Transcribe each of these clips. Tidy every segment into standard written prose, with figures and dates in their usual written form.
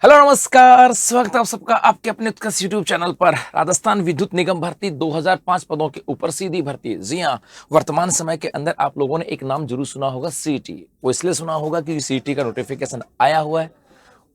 Hello नमस्कार, स्वागत है आप सबका आपके अपने उत्कर्ष यूट्यूब चैनल पर। राजस्थान विद्युत निगम भर्ती 2005 पदों के ऊपर सीधी भर्ती। जी हाँ, वर्तमान समय के अंदर आप लोगों ने एक नाम जरूर सुना होगा, सीटी। वो इसलिए सुना होगा कि सीटी का नोटिफिकेशन आया हुआ है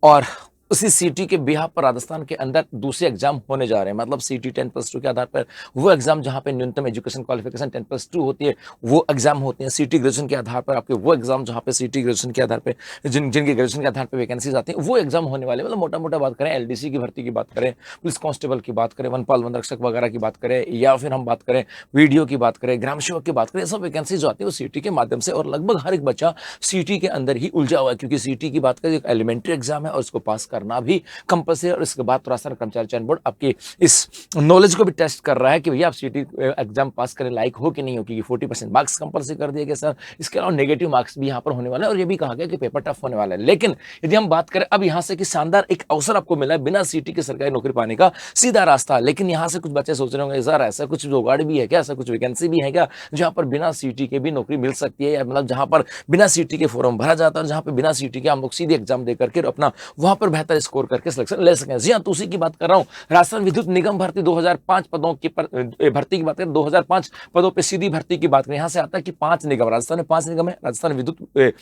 और उसी सीटी के बिहाफ पर राजस्थान के अंदर दूसरे एग्जाम होने जा रहे हैं। मतलब सीटी 10+2 के आधार पर वो एग्जाम जहां पे न्यूनतम एजुकेशन क्वालिफिकेशन 10+2 होती है, वो एग्जाम होते हैं। सीटी ग्रेजुएशन के आधार पर आपके वो एग्जाम जहां पे सीटी ग्रेजुएशन के आधार पर जिनकी ग्रेजुएशन के आधार पर वैकेंसीज आती है, वो एग्जाम होने वाले। मतलब मोटा मोटा बात करें, एलडीसी की भर्ती की बात करें, पुलिस कांस्टेबल की बात करें, वनपाल वन रक्षक वगैरह की बात करें, या फिर हम बात करें वीडियो की बात करें, ग्राम सेवक की बात करें, सब वैकेंसी जो आती है वो सीटी के माध्यम से। और लगभग हर एक बच्चा सीटी के अंदर ही उलझा हुआ है, क्योंकि सीटी की बात करें एक एलिमेंट्री एग्जाम है और इसको पास करना भी कंपलसरी। और इसके बाद राजस्थान कर्मचारी चयन बोर्ड आपकी इस नॉलेज को भी टेस्ट कर रहा है कि भैया आप सीटी एग्जाम पास करने लायक हो कि नहीं हो, क्योंकि 40% मार्क्स कंपलसरी कर दिए गए सर। इसके अलावा नेगेटिव मार्क्स भी यहाँ पर होने वाले हैं और ये भी कहा गया कि पेपर टफ होने वाला है। लेकिन यदि हम बात करें अब यहाँ से कि शानदार एक अवसर आपको मिला है बिना सीटी के सरकारी नौकरी पाने का, सीधा रास्ता। लेकिन यहाँ से कुछ बच्चे सोच रहे होंगे, सर ऐसा कुछ जुगाड़ भी है क्या, ऐसा कुछ वैकेंसी भी है क्या जहाँ पर बिना सीटी के भी नौकरी मिल सकती है, या मतलब जहाँ पर बिना सीटी के फॉर्म भरा जाता है और जहाँ पर बिना सीटी के हम लोग सीधे एग्जाम दे करके अपना वहां पर बेहतर स्कोर करके सिलेक्शन ले सकें। जी हाँ, तो उसी की बात कर रहा हूँ। राजस्थान विद्युत निगम भर्ती 2005 पदों की भर्ती की बात करें, 2005 पदों पे सीधी भर्ती की बात करें। यहाँ से आता है कि 5 निगम, राजस्थान में 5 निगम है। राजस्थान विद्युत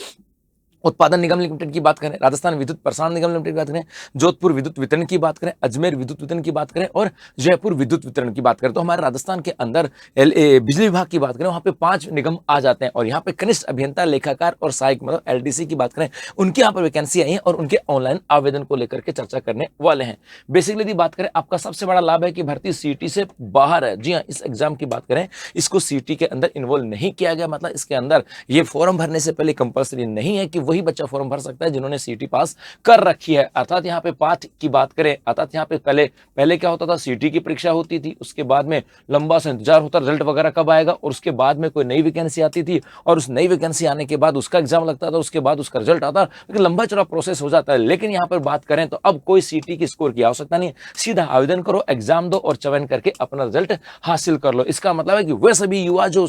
उत्पादन निगम लिमिटेड की बात करें, राजस्थान विद्युत प्रसारण निगम लिमिटेड की बात करें, जोधपुर विद्युत वितरण की बात करें, अजमेर विद्युत वितरण की बात करें और जयपुर विद्युत वितरण की बात करें, तो हमारे राजस्थान के अंदर बिजली विभाग की बात करें, वहां पे 5 निगम आ जाते हैं। और यहाँ पे कनिष्ठ अभियंता, लेखाकार और सहायक, मतलब एलडीसी की बात करें, उनके यहाँ पर वैकेंसी आई है और उनके ऑनलाइन आवेदन को लेकर के चर्चा करने वाले हैं। बेसिकली यदि बात करें, आपका सबसे बड़ा लाभ है कि भर्ती सीटी से बाहर है। जी हाँ, इस एग्जाम की बात करें, इसको सीटी के अंदर इन्वॉल्व नहीं किया गया। मतलब इसके अंदर ये फॉर्म भरने से पहले कंपल्सरी नहीं है कि वही बच्चा फॉर्म भर सकता है जिन्होंने सीटी पास कर रखी है। अर्थात यहाँ पे पाठ की बात करें, अर्थात यहाँ पे पहले क्या होता था, सीटी की परीक्षा होती थी, उसके बाद में लंबा सा इंतजार होता, रिजल्ट वगैरह कब आएगा, और उसके बाद में कोई नई वैकेंसी आती थी और उस नई वैकेंसी आने के बाद उसका एग्जाम लगता था, उसके बाद उसका रिजल्ट आता, लेकिन लंबा चौड़ा प्रोसेस हो जाता है। लेकिन यहाँ पर बात करें तो अब कोई सीटी की स्कोर की आवश्यकता नहीं है, सीधा आवेदन करो, एग्जाम दो और चयन करके अपना रिजल्ट हासिल कर लो। इसका मतलब है कि वे सभी युवा जो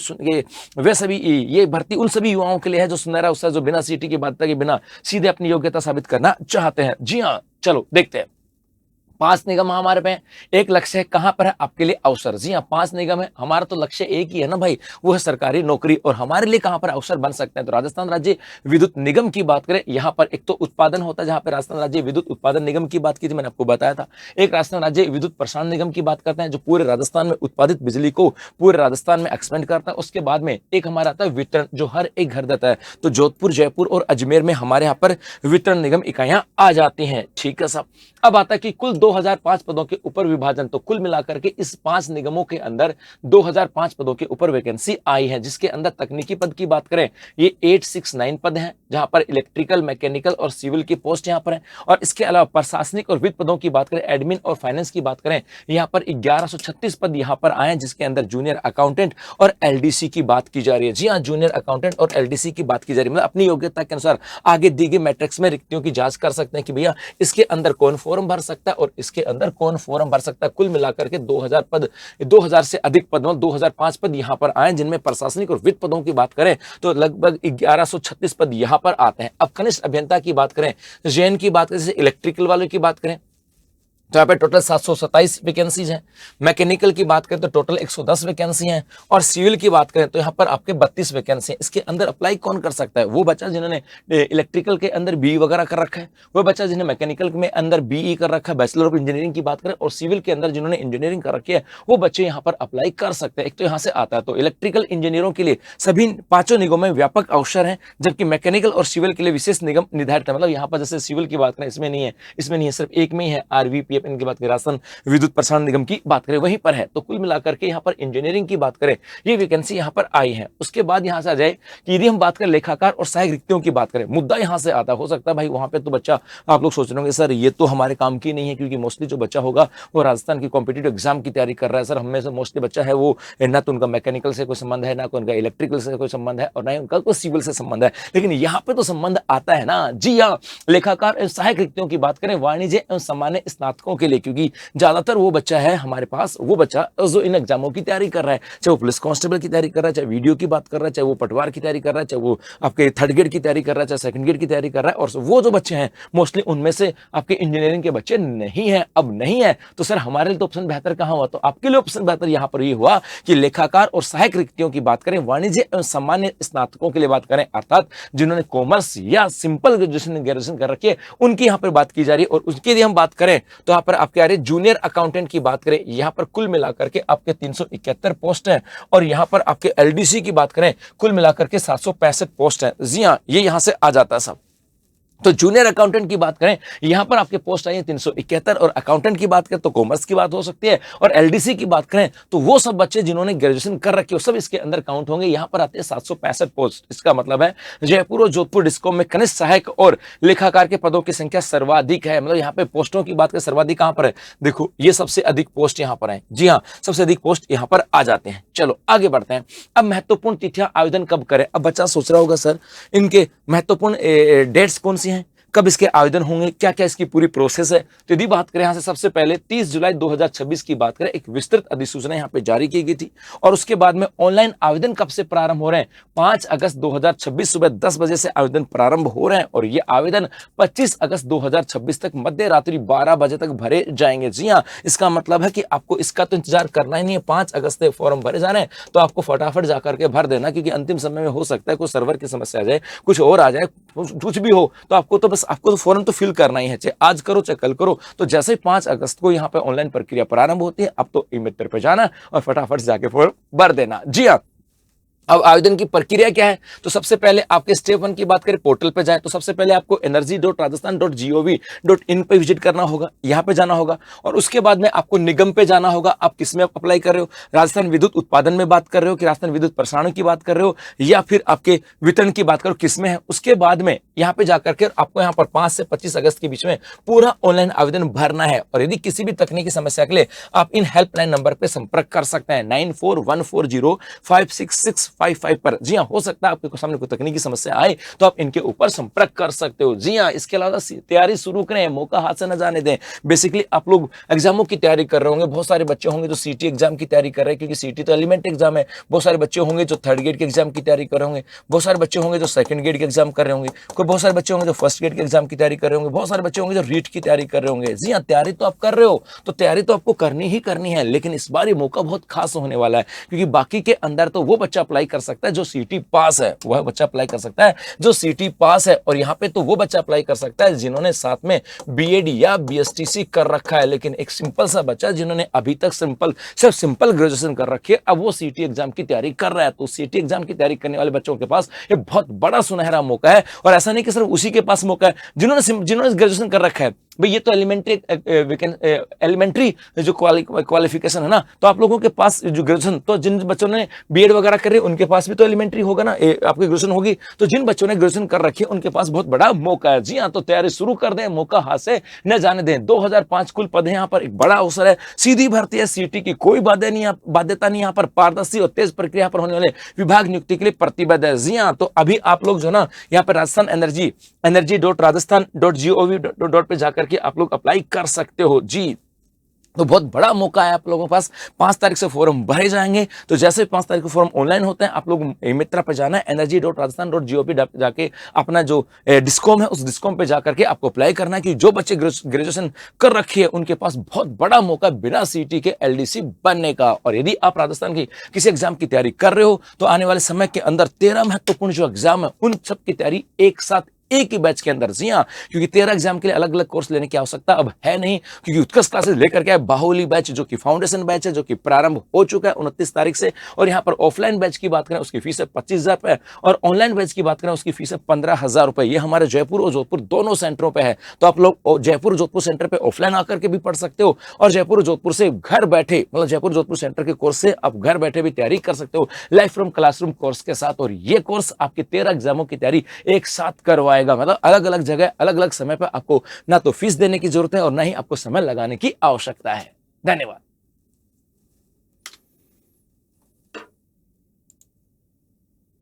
वे सभी ये भर्ती उन सभी युवाओं के लिए है जो सुनहरा अवसर, जो बिना सीटी की बात के बिना सीधे अपनी योग्यता साबित करना चाहते हैं। जी हाँ, चलो देखते हैं। 5 निगम हमारे पे, एक लक्ष्य है, कहां पर है आपके लिए अवसर। जी हाँ, 5 निगम है, हमारा तो लक्ष्य एक ही है ना भाई, वो है सरकारी नौकरी। और हमारे लिए कहां पर अवसर बन सकते हैं, तो राजस्थान राज्य विद्युत निगम की बात करें, यहां पर एक तो उत्पादन होता है, जहां पर राजस्थान राज्य विद्युत उत्पादन निगम की बात की थी, मैंने आपको बताया था। एक राजस्थान राज्य विद्युत प्रसारण निगम की बात करते हैं, जो पूरे राजस्थान में उत्पादित बिजली को पूरे राजस्थान में एक्सपेंड करता है। उसके बाद में एक हमारा आता है वितरण, जो हर एक घर देता है। तो जोधपुर, जयपुर और अजमेर में हमारे यहाँ पर वितरण निगम इकाइयां आ जाती हैं। ठीक है साहब, अब आता है कि कुल 2005 पदों के ऊपर विभाजन। तो कुल मिलाकर के इस 5 निगमों के अंदर 2005 पदों के ऊपर वैकेंसी आई है, जिसके अंदर तकनीकी पद की बात करें, ये 869 पद हैं, जहां पर इलेक्ट्रिकल, मैकेनिकल और सिविल की पोस्ट यहां पर है। और इसके अलावा प्रशासनिक और वित्त पदों की बात करें, एडमिन और फाइनेंस की बात करें, यहां पर 1136 पद यहां पर आए हैं, जिसके अंदर जूनियर अकाउंटेंट और एलडीसी की बात की जा रही है। जी हाँ, जूनियर अकाउंटेंट और एलडीसी की बात की जा रही है। मतलब अपनी योग्यता के अनुसार आगे दी गई मैट्रिक्स में रिक्तियों की जांच कर सकते हैं कि भैया इसके अंदर कौन फॉर्म भर सकता है और इसके अंदर कौन फॉर्म भर सकता है। कुल मिलाकर के 2000 पद, 2000 से अधिक पद, 2005 पद यहां पर आए, जिनमें प्रशासनिक और वित्त पदों की बात करें तो लगभग 1136 पद यहां पर आते हैं। अब कनिष्ठ अभियंता की बात करें, जेएन की बात करें, जैसे इलेक्ट्रिकल वालों की बात करें तो यहाँ पे टोटल 727 वैकेंसीज हैं। मैकेनिकल की बात करें तो टोटल 110 वैकेंसी हैं। और सिविल की बात करें तो यहाँ पर आपके 32 वैकेंसी हैं। इसके अंदर अप्लाई कौन कर सकता है, वो बच्चा जिन्होंने इलेक्ट्रिकल के अंदर बीई वगैरह कर रखा है, वो बच्चा जिन्हें मैकेनिकल में अंदर बीई कर रखा है, बैचलर ऑफ इंजीनियरिंग की बात करें, और सिविल के अंदर जिन्होंने इंजीनियरिंग कर रखी है, वो बच्चे यहाँ पर अप्लाई कर सकते हैं। एक तो यहाँ से आता है, तो इलेक्ट्रिकल इंजीनियरों के लिए सभी 5 निगमों में व्यापक अवसर है, जबकि मैकेनिकल और सिविल के लिए विशेष निगम निर्धारित है। मतलब यहाँ पर जैसे सिविल की बात करें, इसमें नहीं है, सिर्फ एक में ही है, आरवीपीएफ इनकी बात करें, राजस्थान विद्युत प्रसारण निगम की बात करें, वहीं पर है। तो कुल मिलाकर के यहाँ पर इंजीनियरिंग की बात करें, ये वैकेंसी यहाँ पर आई है। उसके बाद यहाँ से आ जाए कि यदि हम बात करें लेखाकार और सहायक रिक्तियों की बात करें, मुद्दा यहाँ से आता हो सकता है भाई वहां पे तो बच्चा, आप लोग सोच रहे होंगे सर ये तो हमारे काम की नहीं है, क्योंकि मोस्टली जो बच्चा होगा वो राजस्थान की कॉम्पिटिटिव एग्जाम की तैयारी कर रहा है। सर हमें से मोस्टली बच्चा है वो ना तो उनका मैकेनिकल से कोई संबंध है, ना कोई उनका इलेक्ट्रिकल से कोई संबंध है, और ना ही उनका कोई सिविल से संबंध है। लेकिन यहाँ पे तो संबंध आता है ना। जी हाँ, लेखाकार एवं सहायक रिक्तियों की बात करें, वाणिज्य एवं सामान्य स्नातकों स्नातकों के लिए, क्योंकि ज्यादातर वो बच्चा है हमारे पास, वो बच्चा जो इन एग्जामों की तैयारी कर रहा है, चाहे वो पुलिस कांस्टेबल की तैयारी कर रहा है, चाहे वीडियो की बात कर रहा है, चाहे वो पटवार की तैयारी कर रहा है, चाहे वो आपके थर्ड ग्रेड की तैयारी कर रहा है, चाहे सेकंड ग्रेड की तैयारी कर रहा है। और वो जो बच्चे हैं मोस्टली उनमें से आपके इंजीनियरिंग के बच्चे नहीं है, अब नहीं है। तो सर हमारे लिए तो ऑप्शन बेहतर कहां हुआ? तो आपके लिए ऑप्शन बेहतर यहां पर ये हुआ कि लेखाकार और सहायक रिक्तियों की बात करें, वाणिज्य एवं सामान्य स्नातकों के लिए बात करें, अर्थात जिन्होंने कॉमर्स या सिंपल ग्रेजुएशन कर रखी है, उनकी यहां पर बात की जा रही है। और उसके लिए हम बात करें तो यहां पर आपके आ रहे जूनियर अकाउंटेंट की बात करें, यहां पर कुल मिलाकर के आपके 371 पोस्ट है। और यहां पर आपके एलडीसी की बात करें, कुल मिलाकर के 765 पोस्ट है। जी हां, ये यहां से आ जाता है सब। तो जूनियर अकाउंटेंट की बात करें, यहां पर आपके पोस्ट आई है 371, और अकाउंटेंट की बात करें तो कॉमर्स की बात हो सकती है, और एलडीसी की बात करें तो वो सब बच्चे जिन्होंने ग्रेजुएशन कर रखी हो सब इसके अंदर काउंट होंगे। यहां पर आते हैं 765 पोस्ट। इसका मतलब है जयपुर और जोधपुर डिस्कॉम में कनिष्ठ सहायक और लेखाकार के पदों की संख्या सर्वाधिक है। मतलब यहां पर पोस्टों की बात करें सर्वाधिक कहां पर है, देखो ये सबसे अधिक पोस्ट यहां पर है। जी हाँ, सबसे अधिक पोस्ट यहां पर आ जाते हैं। चलो आगे बढ़ते हैं। अब महत्वपूर्ण तिथियां आवेदन कब करें? अब बच्चा सोच रहा होगा सर इनके महत्वपूर्ण डेट्स कौन सी हैं, कब इसके आवेदन होंगे, क्या क्या इसकी पूरी प्रोसेस है? तो यदि बात करें यहां से सबसे पहले 30 जुलाई 2026 की बात करें, एक विस्तृत अधिसूचना यहां पे जारी की गई थी। और उसके बाद में ऑनलाइन आवेदन कब से प्रारंभ हो रहे हैं? 5 अगस्त 2026 सुबह 10 बजे से आवेदन प्रारंभ हो रहे हैं, और ये आवेदन 25 अगस्त 2026 तक मध्य रात्रि 12 बजे तक भरे जाएंगे। जी हाँ, इसका मतलब है कि आपको इसका तो इंतजार करना ही नहीं है। 5 अगस्त से फॉर्म भरे जा रहे हैं तो आपको फटाफट जाकर के भर देना, क्योंकि अंतिम समय में हो सकता है कोई सर्वर की समस्या आ जाए, कुछ और आ जाए, कुछ भी हो, तो आपको तो बस आपको तो फॉर्म तो फिल करना ही है, चाहे आज करो चाहे कल करो। तो जैसे ही 5 अगस्त को यहाँ पे ऑनलाइन प्रक्रिया प्रारंभ होती है, अब तो ई मित्र पे जाना और फटाफट जाके फॉर्म भर देना। जी हाँ, अब आवेदन की प्रक्रिया क्या है? तो सबसे पहले आपके स्टेप 1 की बात करें, पोर्टल पे जाए तो सबसे पहले आपको energy.rajasthan.gov.in पे विजिट करना होगा, यहाँ पे जाना होगा। और उसके बाद में आपको निगम पे जाना होगा। आप किस में अप्लाई कर रहे हो, राजस्थान विद्युत उत्पादन में बात कर रहे हो कि राजस्थान विद्युत प्रसारण की बात कर रहे हो, या फिर आपके वितरण की बात करो किस में है। उसके बाद में यहाँ पे जाकर के आपको यहाँ पर 5 से 25 अगस्त के बीच में पूरा ऑनलाइन आवेदन भरना है। और यदि किसी भी तकनीकी समस्या के लिए आप इन हेल्पलाइन नंबर पे संपर्क कर सकते हैं 9414056655 पर। जी हाँ, हो सकता है आपके सामने कोई तकनीकी समस्या आए तो आप इनके ऊपर संपर्क कर सकते हो। जी हाँ, इसके अलावा तैयारी शुरू करें, मौका हाथ से न जाने दें। बेसिकली आप लोग एग्जामों की तैयारी कर रहे होंगे, बहुत सारे बच्चे होंगे जो सीटी एग्जाम की तैयारी कर रहे हैं, क्योंकि सीटी तो एलिमेंट्री एग्जाम है। बहुत सारे बच्चे होंगे जो थर्ड ग्रेड के एग्जाम की तैयारी कर रहे होंगे, बहुत सारे बच्चे होंगे जो सेकंड ग्रेड के एग्जाम कर रहे होंगे, कोई बहुत सारे बच्चे होंगे जो फर्स्ट ग्रेड के एग्जाम की तैयारी कर रहे होंगे, बहुत सारे बच्चे होंगे जो रीट की तैयारी कर रहे होंगे। जी हाँ, तैयारी तो आप कर रहे हो, तो तैयारी तो आपको करनी ही करनी है। लेकिन इस बार ये मौका बहुत खास होने वाला है, क्योंकि बाकी के अंदर तो वो बच्चा अप्लाई कर सकता है जो सीटी पास है, वह बच्चा अप्लाई कर सकता है जो सीटी पास है। और यहाँ पे तो वो बच्चा अप्लाई कर सकता है जिन्होंने साथ में बीएडी या बीएसटीसी कर रखा है। लेकिन एक सिंपल सा बच्चा जिन्होंने अभी तक सिर्फ सिंपल ग्रेजुएशन कर रखी है, अब वो सीटी एग्जाम की तैयारी कर रहा है। तो सीटी एग्जाम की तैयारी करने वाले बच्चों के पास ये बहुत बड़ा सुनहरा मौका है। और ऐसा नहीं कि सिर्फ उसी के पास मौका है जिन्होंने ग्रेजुएशन कर रखा है। भाई ये तो एलिमेंट्री जो क्वालिफिकेशन है ना, तो आप लोगों के पास जो ग्रेजुएशन, तो जिन बच्चों ने बीएड वगैरह करे उनके पास भी तो एलिमेंट्री होगा ना, आपकी ग्रेजुएशन होगी। तो जिन बच्चों ने ग्रेजुएशन कर रखी है उनके पास बहुत बड़ा मौका है। जी हाँ, तो तैयारी शुरू कर दें, मौका हाथ से न जाने दें। 2005 कुल पद है, यहाँ पर एक बड़ा अवसर है, सीधी भर्ती है, सीटी की कोई बाध्यता नहीं, यहाँ पर पारदर्शी और तेज प्रक्रिया पर होने वाले विभाग नियुक्ति के लिए प्रतिबद्ध है। जी हाँ, तो अभी आप लोग जो ना यहाँ पर राजस्थान energy.rajasthan.gov.in पे जाकर कि आप लोग अप्लाई कर सकते हो। जी, तो बहुत बड़ा मौका है आप लोगों के पास। 5 तारीख से फॉर्म भरे जाएंगे। तो जैसे 5 तारीख को फॉर्म ऑनलाइन होते हैं, आप लोग मित्रा पर जाना है, energy.rajasthan.gov जाके अपना जो डिस्कॉम है उस डिस्कॉम पे जाकर के आपको अप्लाई करना है कि जो बच्चे ग्रेजुएशन कर रखी है उनके पास बहुत बड़ा मौका बिना सीटी के एलडीसी बनने का। और यदि आप राजस्थान की किसी एग्जाम की तैयारी कर रहे हो तो आने वाले समय के अंदर 13 महत्वपूर्ण जो एग्जाम है उन सब की तैयारी एक साथ एक ही बैच के अंदर। जी हाँ, क्योंकि 13 एग्जाम के लिए अलग अलग कोर्स लेने की आवश्यकता अब है नहीं, क्योंकि उत्कृष्ट क्लासेस लेकर के बाहुली बैच जो कि फाउंडेशन बैच है, जो कि प्रारंभ हो चुका है 29 तारीख से। और यहाँ पर ऑफलाइन बैच की बात करें उसकी फीस है 25,000 रुपए, और ऑनलाइन बैच की बात करें उसकी फीस है 15,000 रुपए। ये हमारे जयपुर और जोधपुर दोनों सेंटरों पर है। तो आप लोग जयपुर जोधपुर सेंटर पर ऑफलाइन आकर के भी पढ़ सकते हो, और जयपुर जोधपुर से घर बैठे, मतलब जयपुर जोधपुर सेंटर के कोर्स से आप घर बैठे भी तैयारी कर सकते हो लाइव फ्रॉम क्लासरूम कोर्स के साथ। और ये कोर्स आपके 13 एग्जामों की तैयारी एक साथ करवाएगा। मतलब अलग अलग जगह अलग अलग समय पर आपको ना तो फीस देने की जरूरत है और ना ही आपको समय लगाने की आवश्यकता है। धन्यवाद।